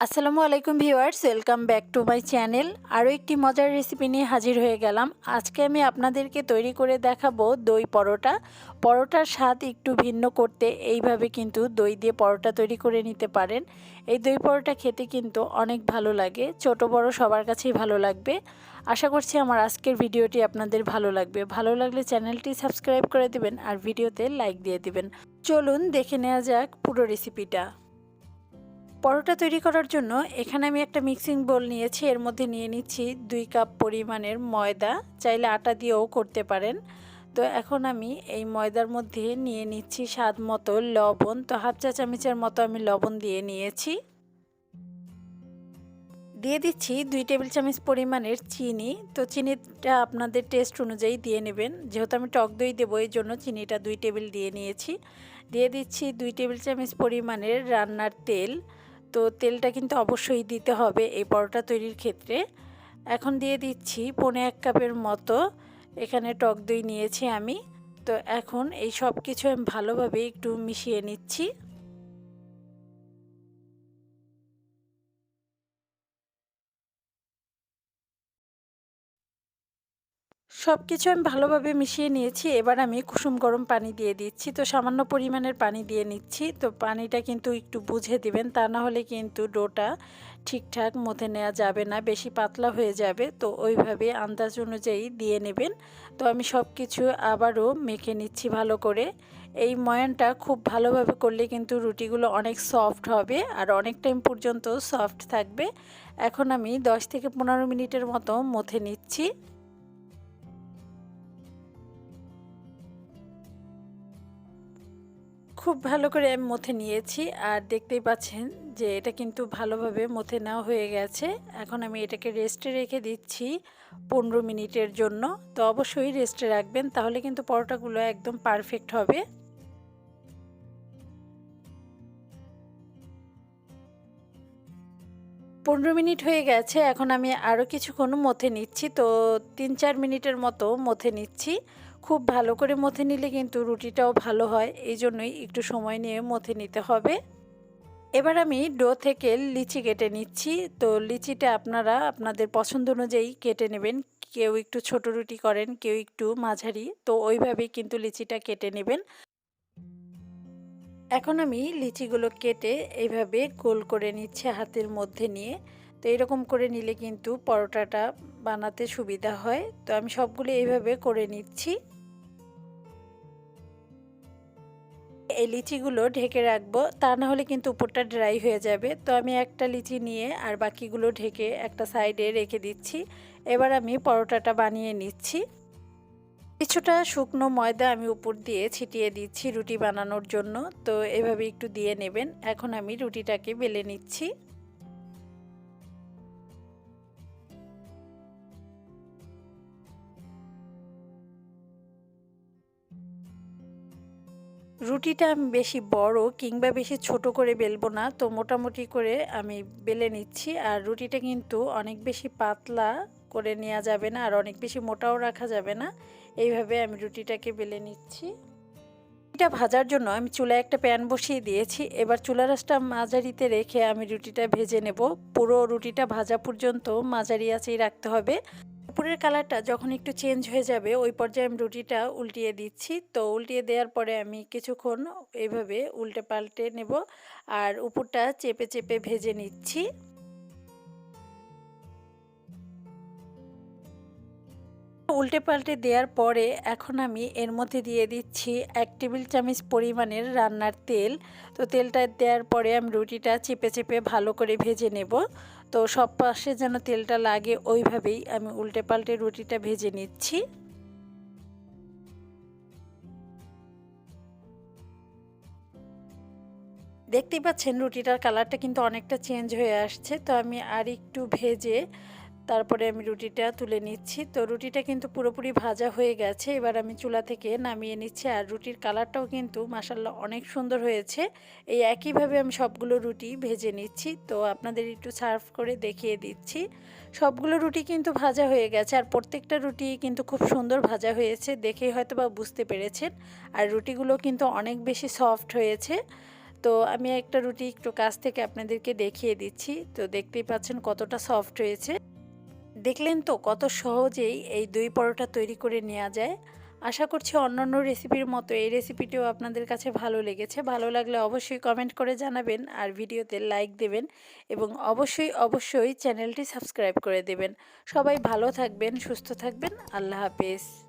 আসসালামু আলাইকুম viewers, welcome back to my channel. আরও একটি মজার রেসিপি নিয়ে হাজির হয়ে গেলাম। আজকে আমি আপনাদেরকে তৈরি করে দেখাবো দই পরোটা। পরোটার স্বাদ একটু ভিন্ন করতে এইভাবে কিন্তু দই দিয়ে পরোটা তৈরি করে নিতে পারেন। এই দই পরোটা খেতে কিন্তু অনেক ভালো লাগে, ছোট বড় সবার কাছেই ভালো লাগবে। আশা করছি আমার আজকের ভিডিওটি আপনাদের ভালো লাগবে। ভালো লাগলে চ্যানেলটি সাবস্ক্রাইব করে দিবেন আর ভিডিওতে লাইক দিয়ে দিবেন। চলুন দেখে নেওয়া যাক পুরো রেসিপিটা। পরোটা তৈরি করার জন্য এখানে আমি একটা মিক্সিং বোল নিয়েছি। এর মধ্যে নিয়ে নিচ্ছি 2 কাপ পরিমাণের ময়দা, চাইলে আটা দিয়েও করতে পারেন। তো এখন আমি এই ময়দার মধ্যে নিয়ে নিচ্ছি স্বাদ মতো লবণ। তো হাফ চা চামচের মতো আমি লবণ দিয়ে নিয়েছি। দিয়ে দিচ্ছি 2 টেবিল চামচ পরিমাণের চিনি। তো চিনিটা আপনাদের টেস্ট অনুযায়ী দিয়ে নেবেন। যেহেতু আমি টক দই দেবো এই জন্য চিনিটা 2 টেবিল দিয়ে নিয়েছি। দিয়ে দিচ্ছি 2 টেবিল চামচ পরিমাণের রান্নার তেল। তো তেলটা কিন্তু অবশ্যই দিতে হবে এই পরোটা তৈরির ক্ষেত্রে। এখন দিয়ে দিচ্ছি 1.25 কাপের মতো এখানে টক দই নিয়েছি আমি। তো এখন এই সব কিছু আমি ভালোভাবে একটু মিশিয়ে নিচ্ছি। সব কিছু আমি ভালোভাবে মিশিয়ে নিয়েছি। এবার আমি কুসুম গরম পানি দিয়ে দিচ্ছি। তো সামান্য পরিমাণের পানি দিয়ে নিচ্ছি। তো পানিটা কিন্তু একটু বুঝে দিবেন, তা না হলে কিন্তু ডোটা ঠিকঠাক মথে নেওয়া যাবে না, বেশি পাতলা হয়ে যাবে। তো ওইভাবে আন্দাজ অনুযায়ী দিয়ে নেবেন। তো আমি সব কিছু আবারও মেখে নিচ্ছি ভালো করে। এই ময়ানটা খুব ভালোভাবে করলে কিন্তু রুটিগুলো অনেক সফট হবে আর অনেক টাইম পর্যন্ত সফট থাকবে। এখন আমি 10 থেকে 15 মিনিটের মতো মথে নিচ্ছি। খুব ভালো করে আমি মথে নিয়েছি আর দেখতেই পাচ্ছেন যে এটা কিন্তু ভালোভাবে মথে নেওয়া হয়ে গেছে। এখন আমি এটাকে রেস্টে রেখে দিচ্ছি 15 মিনিটের জন্য। তো অবশ্যই রেস্টে রাখবেন, তাহলে কিন্তু পরোটাগুলো একদম পারফেক্ট হবে। পনেরো মিনিট হয়ে গেছে। এখন আমি আরও কিছুক্ষণ মথে নিচ্ছি। তো 3-4 মিনিটের মতো মথে নিচ্ছি। খুব ভালো করে মথে নিলে কিন্তু রুটিটাও ভালো হয়, এই জন্যই একটু সময় নিয়ে মথে নিতে হবে। এবার আমি ডো থেকে লিচি কেটে নিচ্ছি। তো লিচিটা আপনারা আপনাদের পছন্দ অনুযায়ী কেটে নেবেন। কেউ একটু ছোট রুটি করেন, কেউ একটু মাঝারি, তো ওইভাবেই কিন্তু লিচিটা কেটে নেবেন। এখন আমি লিচিগুলো কেটে এইভাবে গোল করে নিচ্ছি হাতের মধ্যে নিয়ে। তো এরকম করে নিলে কিন্তু পরোটাটা বানাতে সুবিধা হয়। তো আমি সবগুলো এইভাবে করে নিচ্ছি। এই লিচিগুলো ঢেকে রাখবো, তা না হলে কিন্তু উপরটা ড্রাই হয়ে যাবে। তো আমি একটা লিচি নিয়ে আর বাকিগুলো ঢেকে একটা সাইডে রেখে দিচ্ছি। এবার আমি পরোটাটা বানিয়ে নিচ্ছি। কিছুটা শুকনো ময়দা আমি উপর দিয়ে ছিটিয়ে দিচ্ছি রুটি বানানোর জন্য। তো এভাবে একটু দিয়ে নেবেন। এখন আমি রুটিটাকে বেলে নিচ্ছি। রুটিটা আমি বেশি বড় কিংবা বেশি ছোট করে বেলবো না, তো মোটামুটি করে আমি বেলে নিচ্ছি। আর রুটিটা কিন্তু অনেক বেশি পাতলা করে নেওয়া যাবে না, আর অনেক বেশি মোটাও রাখা যাবে না। এইভাবে আমি রুটিটাকে বেলে নিচ্ছি। রুটিটা ভাজার জন্য আমি চুলায় একটা প্যান বসিয়ে দিয়েছি। এবার চুলা রাসটা মাঝারিতে রেখে আমি রুটিটা ভেজে নেব। পুরো রুটিটা ভাজা পর্যন্ত মাঝারি আঁচেই রাখতে হবে। উপরের কালারটা যখন একটু চেঞ্জ হয়ে যাবে ওই পর্যায়ে আমি রুটিটা উল্টিয়ে দিচ্ছি। তো উল্টিয়ে দেওয়ার পরে আমি কিছুক্ষণ এইভাবে উল্টে পাল্টে নেব আর উপরটা চেপে চেপে ভেজে নিচ্ছি। উল্টে পাল্টে দেওয়ার পরে এখন আমি এর মধ্যে দিয়ে দিচ্ছি 1 টেবিল চামচ পরিমাণের রান্নার তেল। তো তেলটা দেওয়ার পরে আমি রুটিটা চেপে চেপে ভালো করে ভেজে নেব। তো সব পাশে যেন তেলটা লাগে ওইভাবেই আমি উল্টে পাল্টে রুটিটা ভেজে নিচ্ছি। দেখতেই পাচ্ছেন রুটিটার কালারটা কিন্তু অনেকটা চেঞ্জ হয়ে আসছে। তো আমি আর একটু ভেজে তারপরে আমি রুটিটা তুলে নিচ্ছি। তো রুটিটা কিন্তু পুরোপুরি ভাজা হয়ে গেছে। এবার আমি চুলা থেকে নামিয়ে নিচ্ছি। আর রুটির কালারটাও কিন্তু মাশাআল্লাহ অনেক সুন্দর হয়েছে। এই একইভাবে আমি সবগুলো রুটি ভেজে নিচ্ছি। তো আপনাদের একটু সার্ভ করে দেখিয়ে দিচ্ছি। সবগুলো রুটি কিন্তু ভাজা হয়ে গেছে আর প্রত্যেকটা রুটি কিন্তু খুব সুন্দর ভাজা হয়েছে, দেখেই হয়তো বা বুঝতে পেরেছেন। আর রুটিগুলো কিন্তু অনেক বেশি সফট হয়েছে। তো আমি একটা রুটি একটু কাছ থেকে আপনাদেরকে দেখিয়ে দিচ্ছি। তো দেখতেই পাচ্ছেন কতটা সফট হয়েছে। দেখলেন তো কত সহজেই এই দই পরোটা তৈরি করে নেওয়া যায়। আশা করছি অন্যান্য রেসিপির মতো এই রেসিপিটিও আপনাদের কাছে ভালো লেগেছে। ভালো লাগলে অবশ্যই কমেন্ট করে জানাবেন আর ভিডিওতে লাইক দেবেন এবং অবশ্যই চ্যানেলটি সাবস্ক্রাইব করে দেবেন। সবাই ভালো থাকবেন, সুস্থ থাকবেন। আল্লাহ হাফেজ।